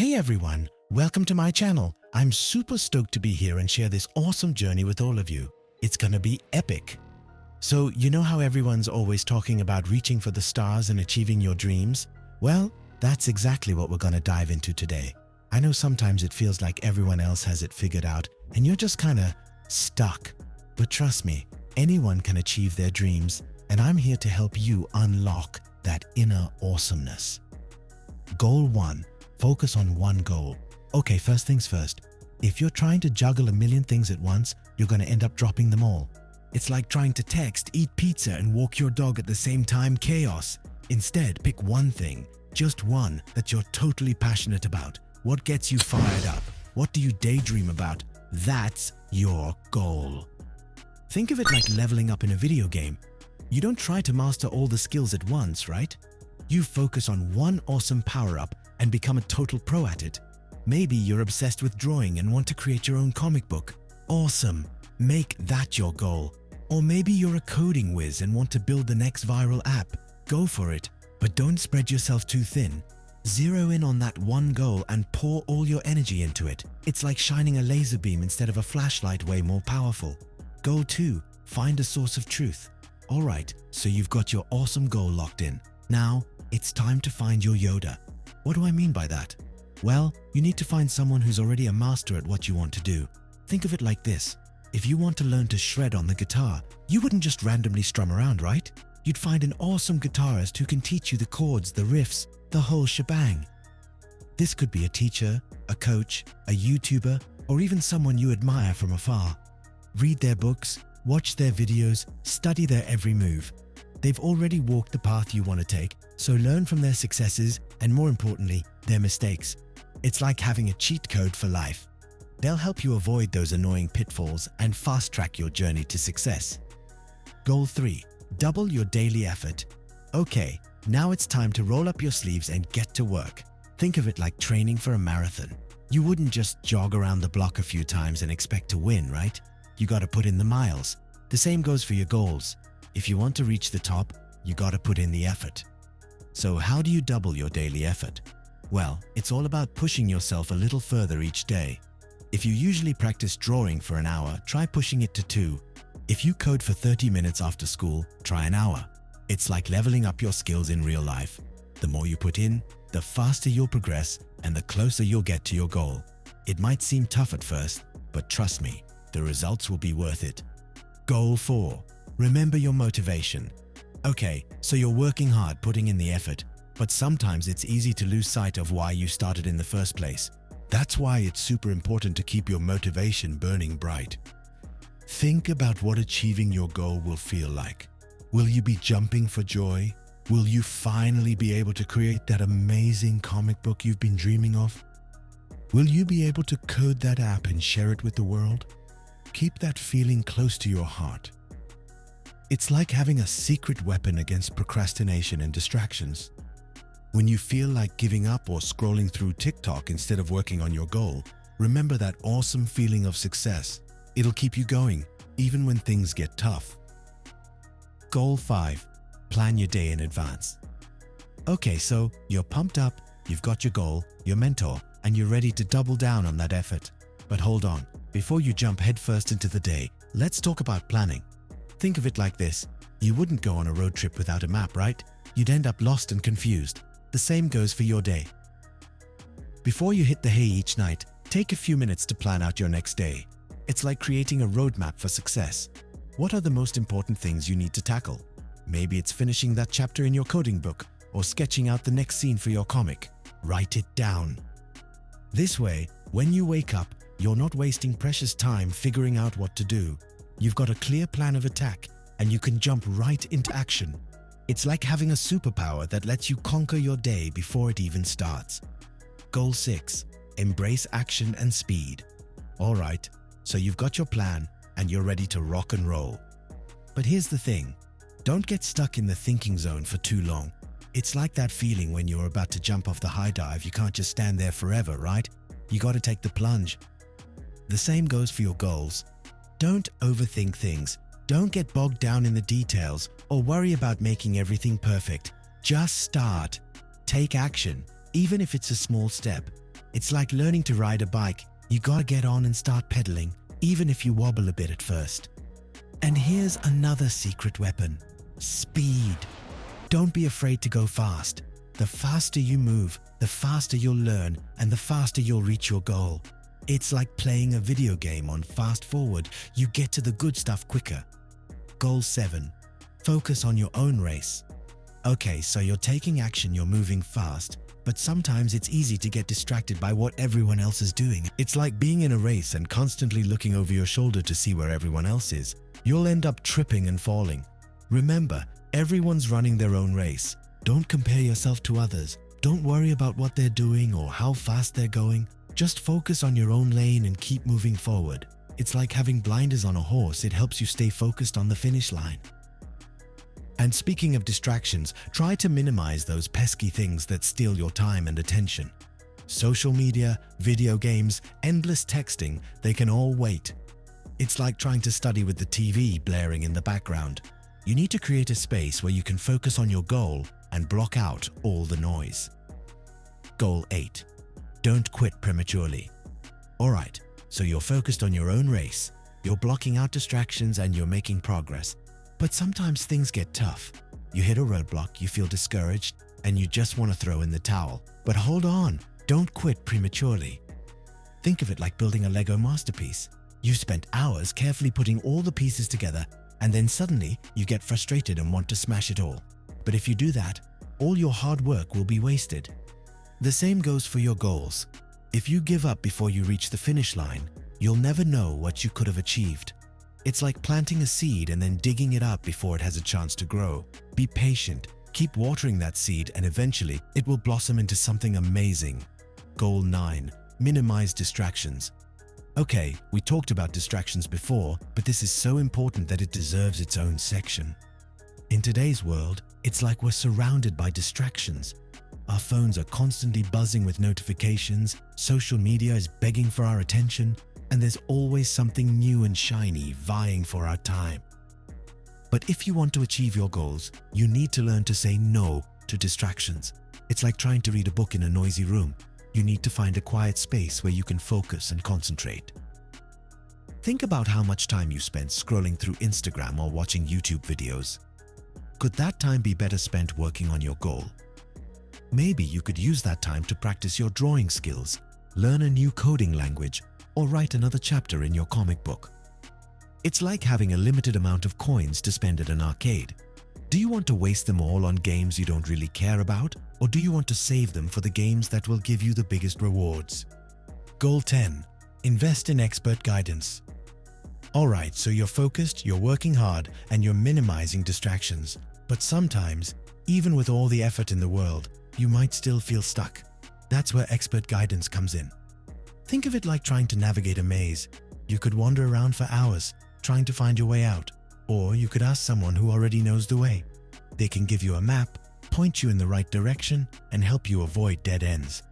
Hey everyone, welcome to my channel. I'm super stoked to be here and share this awesome journey with all of you. It's gonna be epic. So, you know how everyone's always talking about reaching for the stars and achieving your dreams? Well, that's exactly what we're gonna dive into today. I know sometimes it feels like everyone else has it figured out and you're just kinda stuck. But trust me, anyone can achieve their dreams, and I'm here to help you unlock that inner awesomeness. Goal 1. Focus on one goal. Okay, first things first. If you're trying to juggle a million things at once, you're going to end up dropping them all. It's like trying to text, eat pizza, and walk your dog at the same time. Chaos. Instead, pick one thing, just one, that you're totally passionate about. What gets you fired up? What do you daydream about? That's your goal. Think of it like leveling up in a video game. You don't try to master all the skills at once, right? You focus on one awesome power-up and become a total pro at it. Maybe you're obsessed with drawing and want to create your own comic book. Awesome! Make that your goal. Or maybe you're a coding whiz and want to build the next viral app. Go for it, but don't spread yourself too thin. Zero in on that one goal and pour all your energy into it. It's like shining a laser beam instead of a flashlight, way more powerful. Goal 2. Find a source of truth. Alright, so you've got your awesome goal locked in. Now, it's time to find your Yoda. What do I mean by that? Well, you need to find someone who's already a master at what you want to do. Think of it like this. If you want to learn to shred on the guitar, you wouldn't just randomly strum around, right? You'd find an awesome guitarist who can teach you the chords, the riffs, the whole shebang. This could be a teacher, a coach, a YouTuber, or even someone you admire from afar. Read their books, watch their videos, study their every move. They've already walked the path you want to take, so learn from their successes and, more importantly, their mistakes. It's like having a cheat code for life. They'll help you avoid those annoying pitfalls and fast-track your journey to success. Goal 3. Double your daily effort. Okay, now it's time to roll up your sleeves and get to work. Think of it like training for a marathon. You wouldn't just jog around the block a few times and expect to win, right? You gotta put in the miles. The same goes for your goals. If you want to reach the top, you gotta put in the effort. So how do you double your daily effort? Well, it's all about pushing yourself a little further each day. If you usually practice drawing for an hour, try pushing it to 2. If you code for 30 minutes after school, try an hour. It's like leveling up your skills in real life. The more you put in, the faster you'll progress and the closer you'll get to your goal. It might seem tough at first, but trust me, the results will be worth it. Goal 4. Remember your motivation. Okay, so you're working hard, putting in the effort, but sometimes it's easy to lose sight of why you started in the first place. That's why it's super important to keep your motivation burning bright. Think about what achieving your goal will feel like. Will you be jumping for joy? Will you finally be able to create that amazing comic book you've been dreaming of? Will you be able to code that app and share it with the world? Keep that feeling close to your heart. It's like having a secret weapon against procrastination and distractions. When you feel like giving up or scrolling through TikTok instead of working on your goal, remember that awesome feeling of success. It'll keep you going, even when things get tough. Goal 5. Plan your day in advance. Okay, so you're pumped up, you've got your goal, your mentor, and you're ready to double down on that effort. But hold on, before you jump headfirst into the day, let's talk about planning. Think of it like this. You wouldn't go on a road trip without a map, right? You'd end up lost and confused. The same goes for your day. Before you hit the hay each night, take a few minutes to plan out your next day. It's like creating a roadmap for success. What are the most important things you need to tackle? Maybe it's finishing that chapter in your coding book or sketching out the next scene for your comic. Write it down. This way, when you wake up, you're not wasting precious time figuring out what to do. You've got a clear plan of attack and you can jump right into action. It's like having a superpower that lets you conquer your day before it even starts. Goal 6. Embrace action and speed. Alright, so you've got your plan and you're ready to rock and roll. But here's the thing. Don't get stuck in the thinking zone for too long. It's like that feeling when you're about to jump off the high dive. You can't just stand there forever, right? You gotta take the plunge. The same goes for your goals. Don't overthink things. Don't get bogged down in the details or worry about making everything perfect. Just start. Take action, even if it's a small step. It's like learning to ride a bike. You gotta get on and start pedaling, even if you wobble a bit at first. And here's another secret weapon: speed. Don't be afraid to go fast. The faster you move, the faster you'll learn, and the faster you'll reach your goal. It's like playing a video game on fast forward. You get to the good stuff quicker. Goal 7. Focus on your own race. Okay, so you're taking action, you're moving fast, but sometimes it's easy to get distracted by what everyone else is doing. It's like being in a race and constantly looking over your shoulder to see where everyone else is. You'll end up tripping and falling. Remember, everyone's running their own race. Don't compare yourself to others. Don't worry about what they're doing or how fast they're going. Just focus on your own lane and keep moving forward. It's like having blinders on a horse. It helps you stay focused on the finish line. And speaking of distractions, try to minimize those pesky things that steal your time and attention. Social media, video games, endless texting, they can all wait. It's like trying to study with the TV blaring in the background. You need to create a space where you can focus on your goal and block out all the noise. Goal 8. Don't quit prematurely. Alright, so you're focused on your own race, you're blocking out distractions and you're making progress. But sometimes things get tough. You hit a roadblock, you feel discouraged, and you just want to throw in the towel. But hold on, don't quit prematurely. Think of it like building a Lego masterpiece. You spent hours carefully putting all the pieces together, and then suddenly you get frustrated and want to smash it all. But if you do that, all your hard work will be wasted. The same goes for your goals. If you give up before you reach the finish line, you'll never know what you could have achieved. It's like planting a seed and then digging it up before it has a chance to grow. Be patient, keep watering that seed, and eventually it will blossom into something amazing. Goal 9. Minimize distractions. Okay, we talked about distractions before, but this is so important that it deserves its own section. In today's world, it's like we're surrounded by distractions. Our phones are constantly buzzing with notifications, social media is begging for our attention, and there's always something new and shiny vying for our time. But if you want to achieve your goals, you need to learn to say no to distractions. It's like trying to read a book in a noisy room. You need to find a quiet space where you can focus and concentrate. Think about how much time you spent scrolling through Instagram or watching YouTube videos. Could that time be better spent working on your goal? Maybe you could use that time to practice your drawing skills, learn a new coding language, or write another chapter in your comic book. It's like having a limited amount of coins to spend at an arcade. Do you want to waste them all on games you don't really care about, or do you want to save them for the games that will give you the biggest rewards? Goal 10. Invest in expert guidance. Alright, so you're focused, you're working hard, and you're minimizing distractions. But sometimes, even with all the effort in the world, you might still feel stuck. That's where expert guidance comes in. Think of it like trying to navigate a maze. You could wander around for hours, trying to find your way out. Or you could ask someone who already knows the way. They can give you a map, point you in the right direction, and help you avoid dead ends.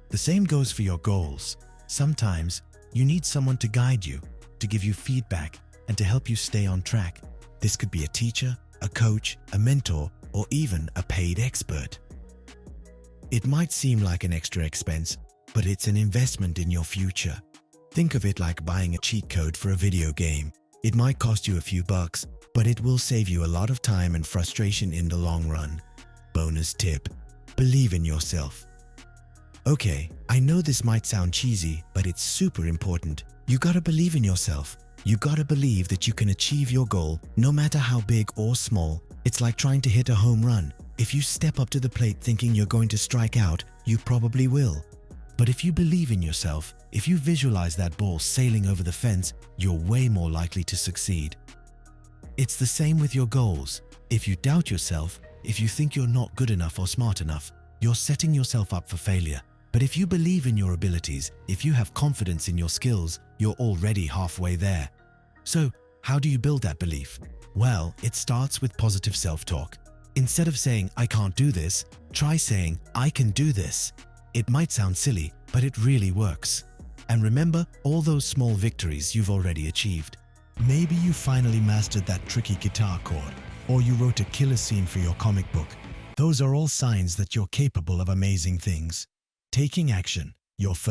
The same goes for your goals. Sometimes, you need someone to guide you, to give you feedback, and to help you stay on track. This could be a teacher, a coach, a mentor, or even a paid expert. It might seem like an extra expense, but it's an investment in your future. Think of it like buying a cheat code for a video game. It might cost you a few bucks, but it will save you a lot of time and frustration in the long run. Bonus tip: believe in yourself. Okay, I know this might sound cheesy, but it's super important. You gotta believe in yourself. You gotta believe that you can achieve your goal, no matter how big or small. It's like trying to hit a home run. If you step up to the plate thinking you're going to strike out, you probably will. But if you believe in yourself, if you visualize that ball sailing over the fence, you're way more likely to succeed. It's the same with your goals. If you doubt yourself, if you think you're not good enough or smart enough, you're setting yourself up for failure. But if you believe in your abilities, if you have confidence in your skills, you're already halfway there. So, how do you build that belief? Well, it starts with positive self-talk. Instead of saying, "I can't do this," try saying, "I can do this." It might sound silly, but it really works. And remember all those small victories you've already achieved. Maybe you finally mastered that tricky guitar chord, or you wrote a killer scene for your comic book. Those are all signs that you're capable of amazing things. Taking action, Your first